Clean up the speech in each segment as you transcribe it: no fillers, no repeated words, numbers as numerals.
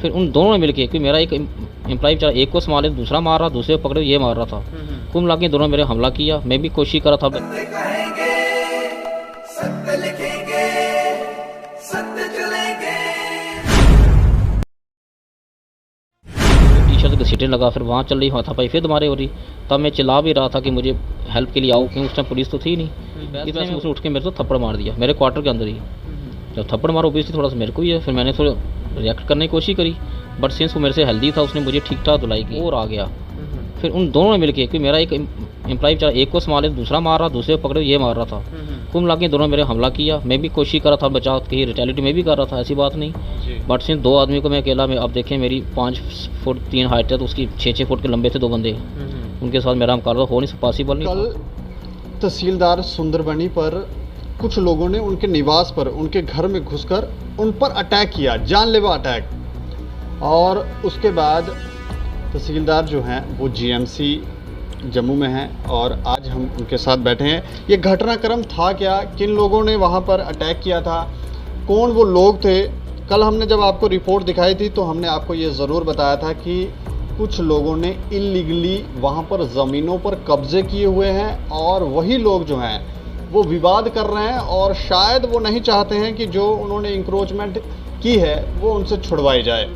फिर उन दोनों ने मिलके, क्योंकि मेरा एक एम्प्लॉय बेचारा एक को संभाले, दूसरा मार रहा, दूसरे को पकड़े, ये मार रहा था। कुल मिला के दोनों मेरे हमला किया। मैं भी कोशिश कर रहा था। सत्य कहेंगे, सत्य लिखेंगे, सत्य चलेंगे। टी शर्ट के सीटें लगा, फिर वहाँ चल रही हाथापाई, फिर तुम्हारे हो रही। तब मैं चिल्ला भी रहा था कि मुझे हेल्प के लिए आओ, क्योंकि उस टाइम पुलिस तो थी नहीं। इस वजह से उसने उठ के मेरे को थप्पड़ मार दिया मेरे क्वार्टर के अंदर ही। जब थप्पड़ मारा ओबियसली थोड़ा सा मेरे को ही है, फिर मैंने थोड़ा रिएक्ट करने की कोशिश करी, बट सिंस वो मेरे से हेल्दी था, उसने मुझे ठीक ठाक धुलाई की और आ गया। फिर उन दोनों ने मिलके, क्योंकि मेरा एक एम्प्लॉय बेचारा एक को संभाले, दूसरा मार रहा, दूसरे को पकड़े, ये मार रहा था। कुल मिला के दोनों मेरे हमला किया। मैं भी कोशिश कर रहा था बचाव की, रिटेलिटी में भी कर रहा था, ऐसी बात नहीं। बट सिंस दो आदमी को मैं अकेला, मैं अब देखें मेरी 5 फुट 3 हाइट है, तो उसकी 6-6 फुट के लंबे थे 2 बंदे, उनके साथ मेरा मुकाबला हो नहीं, पॉसिबल नहीं। कल तहसीलदार सुंदरबनी पर कुछ लोगों ने उनके निवास पर, उनके घर में घुसकर उन पर अटैक किया, जानलेवा अटैक। और उसके बाद तहसीलदार जो हैं वो जीएमसी जम्मू में हैं और आज हम उनके साथ बैठे हैं। ये घटनाक्रम था क्या, किन लोगों ने वहाँ पर अटैक किया था, कौन वो लोग थे? कल हमने जब आपको रिपोर्ट दिखाई थी तो हमने आपको ये ज़रूर बताया था कि कुछ लोगों ने इलीगली वहाँ पर ज़मीनों पर कब्जे किए हुए हैं और वही लोग जो हैं वो विवाद कर रहे हैं और शायद वो नहीं चाहते हैं कि जो उन्होंने इंक्रोचमेंट की है वो उनसे छुड़वाई जाए।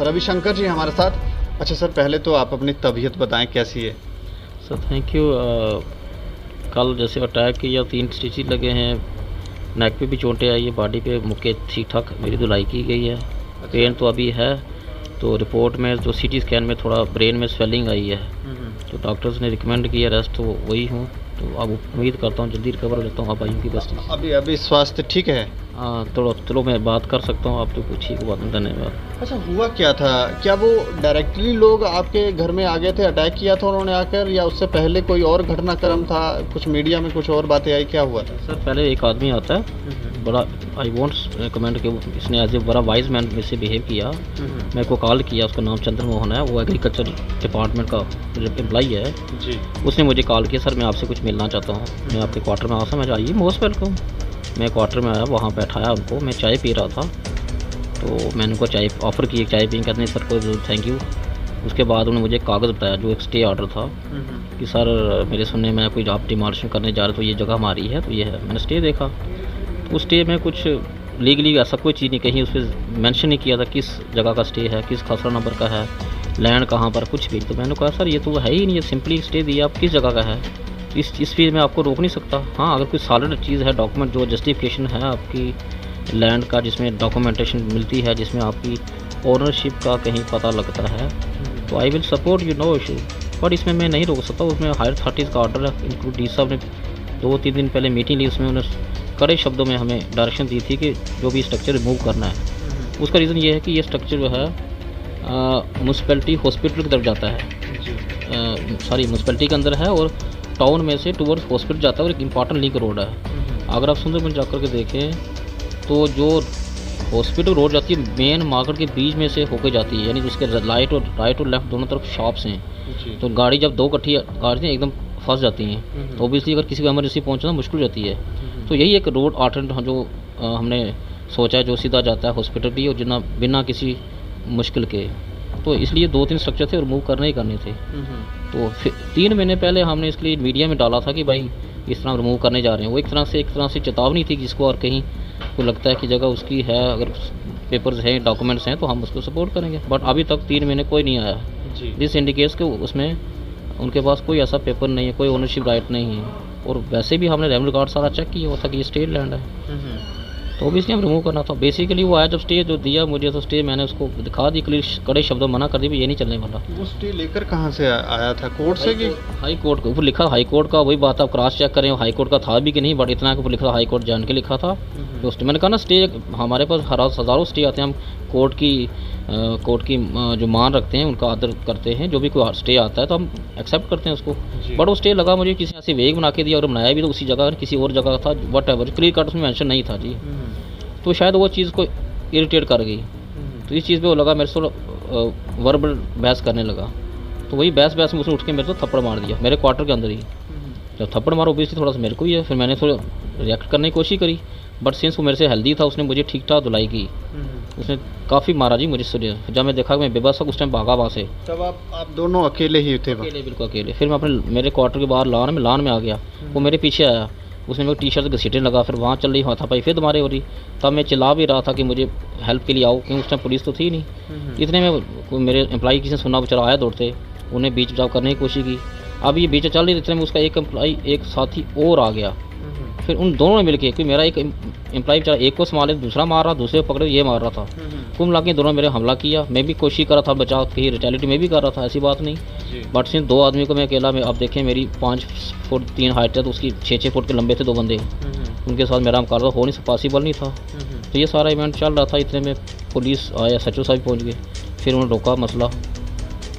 रविशंकर जी हमारे साथ। अच्छा सर, पहले तो आप अपनी तबीयत बताएं, कैसी है? Sir thank you. कल जैसे अटैक किया, 3 स्टिचेस लगे हैं, नेक पे भी चोटें आई है, बॉडी पे मुक्के ठीक ठाक मेरी धुलाई की गई है। पेन तो अभी है, तो रिपोर्ट में जो सीटी स्कैन में थोड़ा ब्रेन में स्वेलिंग आई है, तो डॉक्टर्स ने रिकमेंड किया रेस्ट, तो वही हूँ। तो अब उम्मीद करता हूँ जल्दी रिकवर हो जाता हूँ। अब आयु की बस अभी स्वास्थ्य ठीक है? हाँ, चलो मैं बात कर सकता हूँ, आप तो पूछिए को बात। धन्यवाद। अच्छा, हुआ क्या था? क्या वो डायरेक्टली लोग आपके घर में आ गए थे, अटैक किया था उन्होंने आकर, या उससे पहले कोई और घटनाक्रम था? कुछ मीडिया में कुछ और बातें आई, क्या हुआ था? सर पहले एक आदमी आता है बड़ा, आई वॉन्ट कमेंट कि इसने एज ए बड़ा वाइज मैन में से बिहेव किया। मेरे को कॉल किया, उसका नाम चंद्र मोहन है, वो एग्रीकल्चर डिपार्टमेंट का एम्प्लॉई है जी। उसने मुझे कॉल किया, सर मैं आपसे कुछ मिलना चाहता हूँ, मैं आपके क्वार्टर में आ सकता हूँ? मैं आइए, मोस्ट वेलकम। मैं क्वार्टर में आया, वहाँ बैठाया उनको, मैं चाय पी रहा था, तो मैंने उनको चाय ऑफ़र की, चाय पी, कहते नहीं सर को थैंक यू। उसके बाद उन्होंने मुझे कागज़ बताया जो एक स्टे ऑर्डर था कि सर मेरे सुनने में कोई आप डिमार्शन करने जा रहे, तो ये जगह हमारी है, तो ये है। मैंने स्टे देखा, तो उस स्टे में कुछ लीगली ऐसा कोई चीज़ नहीं, कहीं उस पर मैंशन नहीं किया था किस जगह का स्टे है, किस खसरा नंबर का है, लैंड कहाँ पर, कुछ भी। तो मैंने कहा सर ये तो है ही नहीं, ये सिंपली स्टे दिया, आप किस जगह का है, इस चीज़ में आपको रोक नहीं सकता। हाँ, अगर कोई सॉलिड चीज़ है, डॉक्यूमेंट जो जस्टिफिकेशन है आपकी लैंड का, जिसमें डॉक्यूमेंटेशन मिलती है, जिसमें आपकी ओनरशिप का कहीं पता लगता है, तो I will support you, no issue. But इसमें मैं नहीं रोक सकता, उसमें हायर अथॉरिटीज़ का ऑर्डर है। इंक्लूड डी साहब ने 2-3 दिन पहले मीटिंग ली, उसमें उन्होंने कड़े शब्दों में हमें डायरेक्शन दी थी कि जो भी स्ट्रक्चर रिमूव करना है। उसका रीज़न ये है कि ये स्ट्रक्चर जो है म्यूनसिपैलिटी हॉस्पिटल की तरफ जाता है, सॉरी म्यूनसिपैलिटी के अंदर है, और टाउन में से टूवर्ड्स हॉस्पिटल जाता है, और एक इंपॉर्टेंट लिंक रोड है। अगर आप सुंदरबन जाकर के देखें तो जो हॉस्पिटल रोड जाती है मेन मार्केट के बीच में से होकर जाती है, यानी जिसके राइट और लेफ्ट दोनों तरफ शॉप्स हैं, तो गाड़ी जब 2 इकट्ठी गाड़ियाँ एकदम फंस जाती हैं, तो ऑब्वियसली अगर किसी को इमरजेंसी पहुंचना मुश्किल हो जाती है। तो यही एक रोड अल्टरनेटिव जो हमने सोचा है, जो सीधा जाता है हॉस्पिटल भी, और जितना बिना किसी मुश्किल के। तो इसलिए 2-3 स्ट्रक्चर थे, रिमूव करने ही करने थे। तो फिर 3 महीने पहले हमने इसके लिए मीडिया में डाला था कि भाई इस तरह रिमूव करने जा रहे हैं। वो एक तरह से चेतावनी थी, जिसको और कहीं को लगता है कि जगह उसकी है, अगर पेपर्स हैं, डॉक्यूमेंट्स हैं, तो हम उसको सपोर्ट करेंगे। बट अभी तक 3 महीने कोई नहीं आया, दिस इंडिकेट्स के उसमें उनके पास कोई ऐसा पेपर नहीं है, कोई ओनरशिप राइट नहीं है। और वैसे भी हमने रेवेन्यू कार्ड सारा चेक किया हुआ था कि ये स्टेट लैंड है, तो ऑब्वियसली हम रिमूव करना था। बेसिकली वो आया जब स्टे जो दिया मुझे, तो स्टे मैंने उसको दिखा दी, क्लियर कड़े शब्दों मना कर दी, ये नहीं चलने वाला। वो स्टे लेकर कहाँ से आया था? कोर्ट से कि हाई कोर्ट के ऊपर लिखा, हाई कोर्ट का, वही बात आप क्रॉस चेक करें हाई कोर्ट का था भी कि नहीं, बट इतना के ऊपर लिखा हाई कोर्ट जान के लिखा था। तो मैंने कहा ना, स्टे हमारे पास हज़ारों स्टे आते हैं, हम कोर्ट की जो मान रखते हैं, उनका आदर करते हैं। जो भी कोई स्टे आता है तो हम एक्सेप्ट करते हैं उसको। बट वो स्टे लगा मुझे किसी ऐसे वेग बना के दिया, और बनाया भी तो उसी जगह, किसी और जगह था, वट एवर, क्लियर कट उसमें मेंशन नहीं था जी। तो शायद वो चीज़ को इरिटेट कर गई, तो इस चीज़ पे वो लगा मेरे को वर्बल बहस करने लगा। तो वही बहस में उसने उठ के मेरे को थप्पड़ मार दिया मेरे क्वार्टर के अंदर ही। जब थप्पड़ मारा ओबियसली थोड़ा सा मेरे को ही है, फिर मैंने थोड़ा रिएक्ट करने की कोशिश करी, बट सिंस वो मेरे से हेल्दी था, उसने मुझे ठीक ठाक धुलाई की। उसने काफ़ी मारा जी मुझे सूर्य। जब मैं देखा कि मैं बेबस था, उस टाइम भागा वहाँ से। तब आप दोनों अकेले ही थे वहाँ? अकेले, बिल्कुल अकेले। फिर मैं अपने मेरे क्वार्टर के बाहर लान में आ गया। वो मेरे पीछे आया, उसने मेरे टी शर्ट घसीटने लगा। फिर वहाँ चल रही हाथापाई, फिर तुम्हारे हो रही। तब मैं चिल्ला भी रहा था कि मुझे हेल्प के लिए आओ, क्योंकि उस टाइम पुलिस तो थी नहीं। इतने में मेरे एम्प्लॉई किसी ने सुना, बेचारा आया दौड़ते, उन्हें बीच बचाव करने की कोशिश की। अब ये बीच चल रही, इतने में उसका एक एम्प्लॉई, एक साथी और आ गया। फिर उन दोनों ने मिलके, क्योंकि मेरा एक एम्प्लॉई बेचारा एक को संभाले, दूसरा मार रहा, दूसरे को पकड़े, ये मार रहा था। कुल मिला के दोनों मेरे हमला किया। मैं भी कोशिश कर रहा था बचाव की, रिटेलिटी में भी कर रहा था, ऐसी बात नहीं। बट सिर्फ 2 आदमी को मैं अकेला में, अब देखें मेरी 5 फुट 3 हाइट है, तो उसकी 6-6 फुट के लंबे थे 2 बंदे, उनके साथ मेरा मुकाबला हो नहीं, पॉसिबल नहीं था। तो ये सारा इवेंट चल रहा था। इतने में पुलिस आया, सचो साहब पहुँच गए। फिर उन्होंने रोका मसला,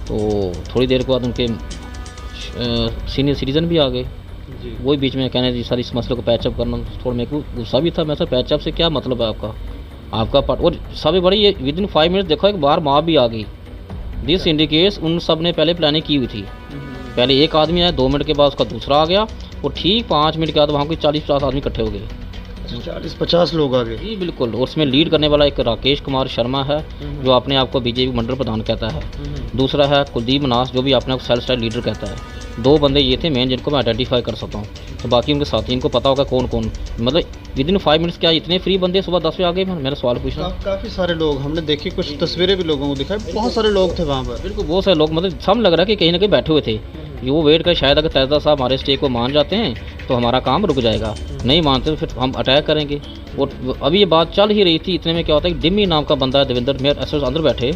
तो थोड़ी देर के बाद उनके सीनियर सिटीजन भी आ गए। वही बीच में कहने जी सर इस मसले को पैचअप करना। थोड़ा मेरे को गुस्सा भी था। मैं सर पैचअप से क्या मतलब है आपका पार्ट। और सबसे बड़ी ये विदिन 5 मिनट देखो एक बार माँ भी आ गई। दिस इंडिकेट्स उन सब ने पहले प्लानिंग की हुई थी। पहले एक आदमी आया, 2 मिनट के बाद उसका दूसरा आ गया, और ठीक 5 मिनट के बाद वहाँ कोई 40-50 आदमी इकट्ठे हो गए। 40-50 लोग आ गए जी बिल्कुल। और उसमें लीड करने वाला एक राकेश कुमार शर्मा है, जो अपने आप को बीजेपी मंडल प्रधान कहता है। दूसरा है कुलदीप मनास, जो भी अपने आप सेल्फ स्टाइल लीडर कहता है। 2 बंदे ये थे मेन, जिनको मैं आइडेंटिफाई कर सकता हूँ। तो बाकी उनके साथी, इनको पता होगा कौन कौन। मतलब विदिन 5 मिनट्स क्या इतने फ्री बंदे सुबह 10 बजे आ गए। मेरा सवाल पूछना, काफ़ी सारे लोग हमने देखी, कुछ तस्वीरें भी लोगों को दिखाई, बहुत सारे लोग थे वहाँ पर। बिल्कुल बहुत सारे लोग, मतलब सब लग रहा है कि कहीं ना कहीं बैठे हुए थे। ये वो वेट कर, शायद अगर तैदा साहब हमारे स्टे को मान जाते हैं तो हमारा काम रुक जाएगा, नहीं मानते तो फिर हम अटैक करेंगे। और अभी ये बात चल ही रही थी। इतने में क्या होता है कि डिम्मी नाम का बंदा है, देवेंद्र, मेरे ऐसे अंदर बैठे,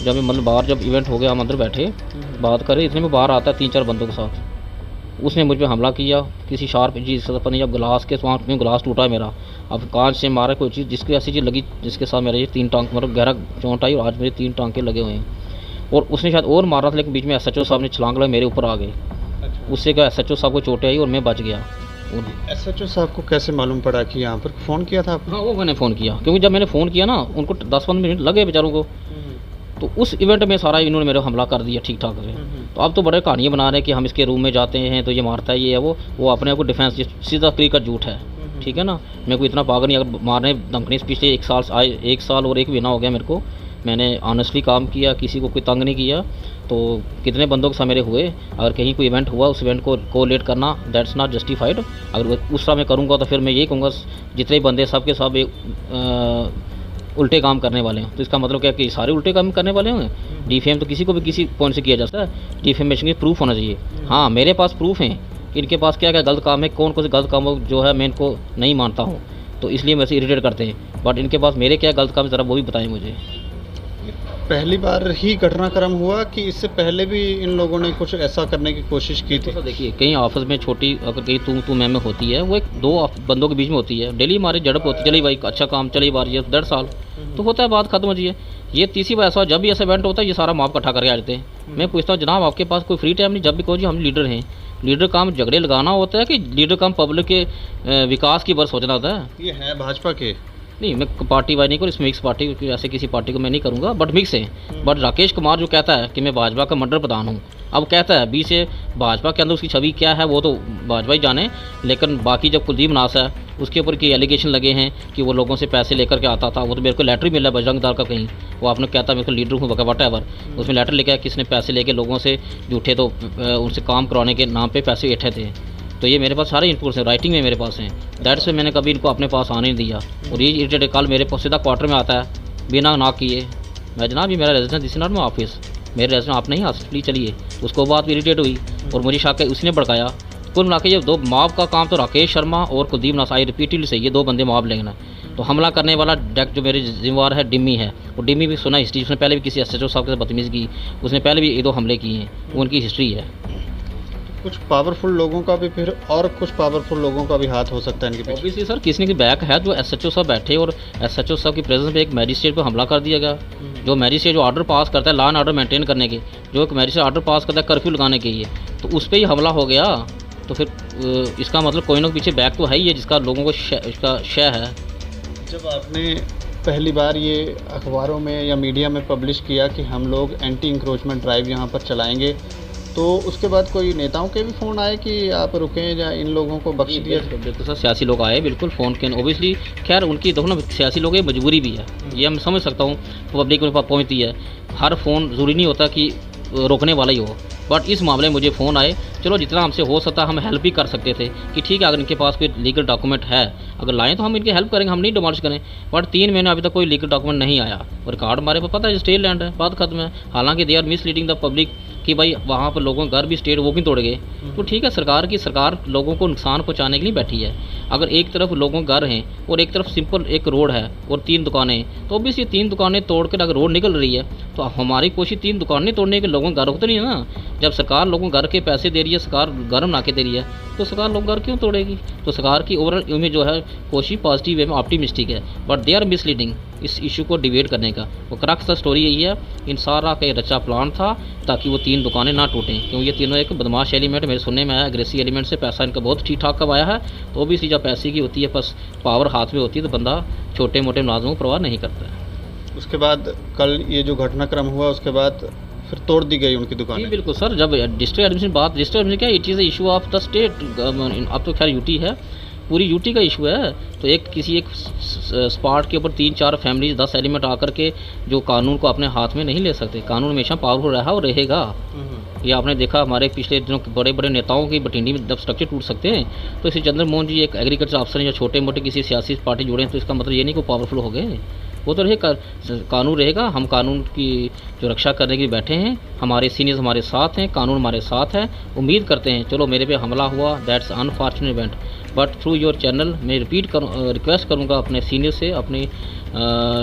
जब मतलब बाहर जब इवेंट हो गया हम अंदर बैठे बात करें, इतने में बाहर आता है 3-4 बंदों के साथ। उसने मुझ पर हमला किया किसी शार्प चीज़ से, पता नहीं, जब गिलास के वहाँ में गिलास टूटा है मेरा, अब कांच से मारा कोई चीज़, जिसकी ऐसी चीज़ लगी जिसके साथ मेरे ये 3 टांक, मतलब गहरा चोट आई, और आज मेरे 3 टांके लगे हुए हैं। और उसने शायद और मारा था, लेकिन बीच में SHO साहब ने छलांग लगा, मेरे ऊपर आ गए। उससे क्या SHO साहब को चोटें आई और मैं बच गया। SHO साहब को कैसे मालूम पड़ा कि यहाँ पर फ़ोन किया था आपने? हाँ, वो मैंने फ़ोन किया, क्योंकि जब मैंने फ़ोन किया ना, उनको 10-15 मिनट लगे बेचारों को। तो उस इवेंट में सारा इन्होंने मेरे हमला कर दिया ठीक ठाक से। तो अब तो बड़े कहानियाँ बना रहे हैं कि हम इसके रूम में जाते हैं तो ये मारता है, ये है वो अपने आप को डिफेंस, सीधा फ्री का झूठ है। ठीक है ना, मेरे को इतना पागल नहीं, अगर मारने धमकने से पिछले 1 साल और 1 महीना हो गया मेरे को, मैंने ऑनेस्टली काम किया, किसी को कोई तंग नहीं किया। तो कितने बंदों के साथ मेरे हुए, अगर कहीं कोई इवेंट हुआ उस इवेंट को कोलेट करना दैट्स नॉट जस्टिफाइड। अगर उस तरह मैं करूँगा तो फिर मैं यही कहूँगा जितने बंदे सब के सब उल्टे काम करने वाले हैं। तो इसका मतलब क्या कि सारे उल्टे काम करने वाले होंगे। डिफेम तो किसी को भी किसी पॉइंट से किया जा सकता है, डिफेमेशन के प्रूफ होना चाहिए। हाँ, मेरे पास प्रूफ हैं कि इनके पास क्या क्या गलत काम है, कौन कौन से गलत काम जो है मैं इनको नहीं मानता हूँ, तो इसलिए मेरे से इरिटेट करते हैं। बट इनके पास मेरे क्या गलत काम है ज़रा वो भी बताएं मुझे। पहली बार ही घटनाक्रम हुआ कि इससे पहले भी इन लोगों ने कुछ ऐसा करने की कोशिश की थी? तो देखिए, कहीं ऑफिस में छोटी अगर कहीं तू मैं होती है, वो एक 2 बंदों के बीच में होती है, डेली हमारी झड़प होती है, चलिए भाई अच्छा काम, चलिए बार ये 1.5 साल तो होता है, बात खत्म हो जाइए। ये तीसरी बार ऐसा, जब भी ऐसा इवेंट होता है ये सारा माप इकट्ठा करके आ जाते हैं। मैं पूछता हूँ जनाब आपके पास कोई फ्री टाइम नहीं? जब भी कहो जी हम लीडर हैं। लीडर काम झगड़े लगाना होता है कि लीडर काम पब्लिक के विकास की बार सोचना होता है? ये है भाजपा के नहीं, मैं पार्टी वाई नहीं करूँ, इसमें मिक्स पार्टी, ऐसे किसी पार्टी को मैं नहीं करूँगा, बट मिक्स है। बट राकेश कुमार जो कहता है कि मैं भाजपा का मंडल प्रधान हूँ, अब कहता है बी से भाजपा के अंदर उसकी छवि क्या है वो तो भाजपा ही जाने। लेकिन बाकी जब कुलदीप नास है उसके ऊपर की एलिगेशन लगे हैं कि वो लोगों से पैसे लेकर के आता था, वो तो मेरे को लेटर ही मिला बजरंग दल का, कहीं वो आपने कहता मेरे को लीडर हूँ वट एवर, उसमें लेटर लेके आया किसने पैसे लेके लोगों से झूठे, तो उनसे काम करवाने के नाम पर पैसे उठे थे। तो ये मेरे पास सारे इनपुट्स हैं, राइटिंग में मेरे पास हैं। दैट्स से मैंने कभी इनको अपने पास आने नहीं दिया। और ये इरिटेट कल मेरे पास सीधा क्वार्टर में आता है बिना ना किए, मैं जनाब ये मेरा residence, this is not my office, मेरे रेजिडेंस आप नहीं आ सकते, प्लीज चलिए। उसको बात इरिटेट हुई और मुझे शक है उसने भड़काया। कुल मिला के ये 2 मॉब का काम तो राकेश शर्मा और कुलदीप नास, आई रिपीटेडली से ये 2 बंदे मॉब लेना। तो हमला करने वाला डेक जो मेरे जिम्मेवार है डिम्मी है, और डिम्मी भी सुना हिस्ट्री, उसने पहले भी किसी SHO साहब के साथ बदतमीज़ी की, उसने पहले भी 1-2 हमले किए हैं, वो उनकी हिस्ट्री है। कुछ पावरफुल लोगों का भी फिर, और कुछ पावरफुल लोगों का भी हाथ हो सकता है इनके पीछे? ऑब्वियसली सर, किसी ने बैक है। जो SHO साहब बैठे और SHO साहब की प्रेजेंस में एक मैजिस्ट्रेट पर हमला कर दिया गया। जो मैजिस्ट्रेट जो ऑर्डर पास करता है लॉ एंड ऑर्डर मेंटेन करने के, जो एक मैजिस्ट्रेट ऑर्डर पास करता है कर्फ्यू लगाने के लिए, तो उस पर ही हमला हो गया। तो फिर इसका मतलब कोई ना पीछे बैक तो है ही है जिसका लोगों को इसका शय है। जब आपने पहली बार ये अखबारों में या मीडिया में पब्लिश किया कि हम लोग एंटी इंक्रोचमेंट ड्राइव यहाँ पर चलाएंगे, तो उसके बाद कोई नेताओं के भी फ़ोन आए कि आप रुकें या इन लोगों को बख्श दिया जाए? बिल्कुल सर, सियासी लोग आए बिल्कुल फ़ोन के ओबियसली। खैर उनकी देखो ना, सियासी लोगों की मजबूरी भी है, ये हम समझ सकता हूँ, पब्लिक के पास पहुँचती है। हर फ़ोन ज़रूरी नहीं होता कि रोकने वाला ही हो, बट इस मामले में मुझे फ़ोन आए। चलो जितना हमसे हो सकता हम हेल्प भी कर सकते थे कि ठीक है, अगर इनके पास कोई लीगल डॉक्यूमेंट है, अगर लाएँ तो हम इनकी हेल्प करेंगे, हम नहीं डिमोलिश करें। बट 3 महीने अभी तक कोई लीगल डॉक्यूमेंट नहीं आया और रिकॉर्ड हमारे पास पता है स्टेट लैंड है, बात खत्म है। हालांकि they are misleading the public कि भाई वहाँ पर लोगों के घर भी स्टेट वो क्यों तोड़ गए। तो ठीक है, सरकार लोगों को नुकसान पहुँचाने के लिए बैठी है। अगर एक तरफ लोगों के घर हैं और एक तरफ सिंपल एक रोड है और 3 दुकानें, तो ऑब्वियसली 3 दुकानें तोड़कर अगर रोड निकल रही है तो हमारी कोशिश 3 दुकानें तोड़ने के, लोगों के घर तो नहीं है ना। जब सरकार लोगों को घर के पैसे दे रही है, सरकार घर बना के दे रही है, तो सरकार लोग घर क्यों तोड़ेगी। तो सरकार की ओवरऑल इमेज जो है कोशिश पॉजिटिव वे में ऑप्टिमिस्टिक है, बट दे आर मिसलीडिंग इस इशू को डिबेट करने का। वो क्रक्स का स्टोरी यही है, इन सारा का रचा प्लान था ताकि वो 3 दुकानें ना टूटें, क्योंकि ये तीनों एक बदमाश एलिमेंट मेरे सुनने में आया, एग्रेसिव एलिमेंट से पैसा इनका बहुत ठीक ठाक कमाया है। तो ओबियसली जब पैसे की होती है, बस पावर हाथ में होती है, तो बंदा छोटे मोटे मुलाजमों को परवाह नहीं करता है। उसके बाद कल ये जो घटनाक्रम हुआ उसके बाद फिर तोड़ दी गई उनकी जी दुकानें? बिल्कुल सर, जब डिस्ट्रिक्ट एडमिनिस्ट्रेशन क्या, it is issue of the state. अब तो खैर यूटी है, पूरी यूटी का इशू है। तो किसी एक स्पॉट के ऊपर 3-4 फैमिलीज 10 एलिमेंट आकर के जो कानून को अपने हाथ में नहीं ले सकते। कानून हमेशा पावरफुल रहा और रहेगा। ये आपने देखा हमारे पिछले दिनों बड़े बड़े नेताओं की बठिंडी में जब स्ट्रक्चर टूट सकते हैं, तो इसी चंद्रमोहन जी एक एग्रीकल्चर अफसर हैं या छोटे मोटे किसी सियासी पार्टी जुड़े हैं, तो इसका मतलब ये नहीं कि पावरफुल हो गए। वो तो रहेगा, कानून रहेगा। हम कानून की जो रक्षा करने के लिए बैठे हैं, हमारे सीनियर्स हमारे साथ हैं, कानून हमारे साथ है। उम्मीद करते हैं, चलो मेरे पे हमला हुआ, that's unfortunate event, but through your channel मैं रिक्वेस्ट करूँगा अपने सीनियर से, अपने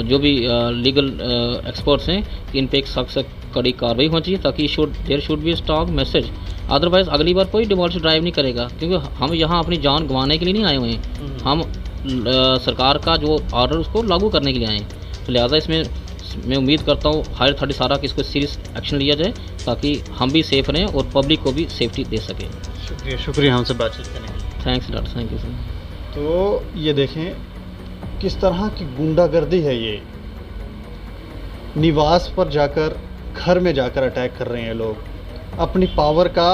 जो भी लीगल एक्सपर्ट्स हैं, कि इन पे एक सख्त कड़ी कार्रवाई होनी चाहिए, ताकि there should be strong message. Otherwise अगली बार कोई डिमोलिश ड्राइव नहीं करेगा, क्योंकि हम यहाँ अपनी जान गंवाने के लिए नहीं आए हुए हैं, हम सरकार का जो ऑर्डर उसको लागू करने के लिए आए हैं। तो लिहाजा इसमें मैं उम्मीद करता हूँ हायर अथॉरिटी सारा कि इसको सीरियस एक्शन लिया जाए, ताकि हम भी सेफ रहें और पब्लिक को भी सेफ्टी दे सकें। शुक्रिया हमसे बातचीत करने के लिए। Thanks doctor, thank you sir. तो ये देखें किस तरह की गुंडागर्दी है ये। निवास पर जाकर, घर में जाकर अटैक कर रहे हैं लोग अपनी पावर का।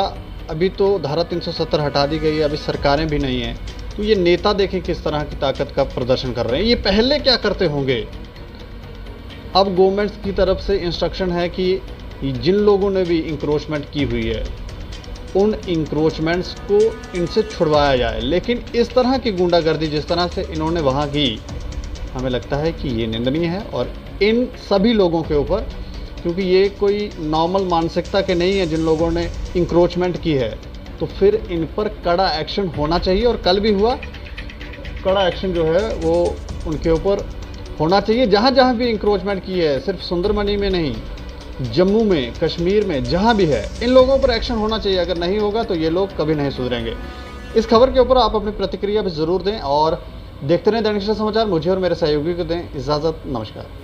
अभी तो धारा 370 हटा दी गई है, अभी सरकारें भी नहीं हैं, तो ये नेता देखें किस तरह की ताकत का प्रदर्शन कर रहे हैं। ये पहले क्या करते होंगे। अब गवर्नमेंट की तरफ से इंस्ट्रक्शन है कि जिन लोगों ने भी इंक्रोचमेंट की हुई है, उन इंक्रोचमेंट्स को इनसे छुड़वाया जाए। लेकिन इस तरह की गुंडागर्दी जिस तरह से इन्होंने वहाँ की, हमें लगता है कि ये निंदनीय है। और इन सभी लोगों के ऊपर, क्योंकि ये कोई नॉर्मल मानसिकता के नहीं है जिन लोगों ने इंक्रोचमेंट की है, तो फिर इन पर कड़ा एक्शन होना चाहिए। और कल भी हुआ, कड़ा एक्शन जो है वो उनके ऊपर होना चाहिए। जहाँ जहाँ भी इंक्रोचमेंट की है, सिर्फ सुंदरबनी में नहीं, जम्मू में, कश्मीर में, जहाँ भी है, इन लोगों पर एक्शन होना चाहिए। अगर नहीं होगा तो ये लोग कभी नहीं सुधरेंगे। इस खबर के ऊपर आप अपनी प्रतिक्रिया भी ज़रूर दें और देखते रहें दैनिक समाचार। मुझे और मेरे सहयोगी को दें इजाज़त। नमस्कार।